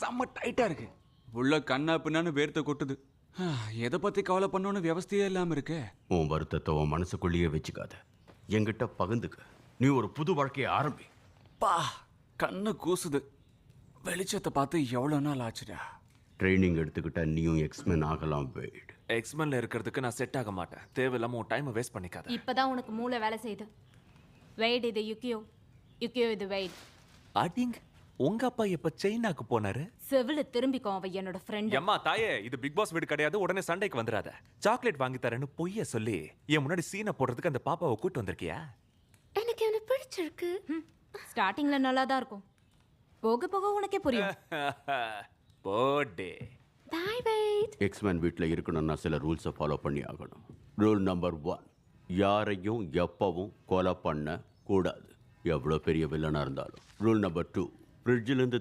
செம்ம டைட்டா இருக்கு. உள்ள கண்ணா பின்னான்னு வேர்த்து கொட்டுது. எதை பத்தி கவலை பண்ணணும்னு வியவஸ்தையே இல்லாம இருக்கே. உன் வருத்தத்தை உன் மனசுக்குள்ளேயே வச்சுக்காத, என்கிட்ட பகிர்ந்துக்க. நீ ஒரு புது வாழ்க்கையை ஆரம்பி. பா, கண்ணு கூசுது. வெளிச்சத்தை பார்த்து எவ்வளவு நாள் ஆச்சுடா. ட்ரைனிங் எடுத்துக்கிட்ட நீயும் எக்ஸ்மென் ஆகலாம். வெயிட், எக்ஸ்மென்ல இருக்கிறதுக்கு நான் செட் ஆக மாட்டேன். தேவையில்லாம உன் டைமை வேஸ்ட் பண்ணிக்காத. இப்பதான் உனக்கு மூளை வேலை செய்யுது. வெயிட் இது யுக்கியோ, யுக்கியோ இது வெயிட். அடிங், உங்க அப்பா எப்ப சைனாக்கு போனாரு? செவில திரும்பிக்கோ, அவ என்னோட ஃப்ரெண்ட். அம்மா தாயே, இது பிக் பாஸ் வீடு கிடையாது, உடனே சண்டைக்கு வந்துடாத. சாக்லேட் வாங்கி தரேன்னு பொய்ய சொல்லி என் முன்னாடி சீனை போடுறதுக்கு அந்த பாப்பாவை கூட்டு வந்திருக்கியா? எனக்கு அவனை பிடிச்சிருக்கு. ஸ்டார்டிங்ல நல்லா தான் இருக்கும், போக போக உனக்கே புரியும். போடே. By weight. எக்ஸ்மென் வீட்டில் இருக்கணும்னா சில ரூல்ஸை ஃபாலோ பண்ணி ஆகணும். ரூல் நம்பர் 1, யாரையும் எப்பவும் கொலை பண்ண கூடாது, எவ்வளோ பெரிய வில்லனாக இருந்தாலும். Rule number 2, ஃப்ரிட்ஜிலேருந்து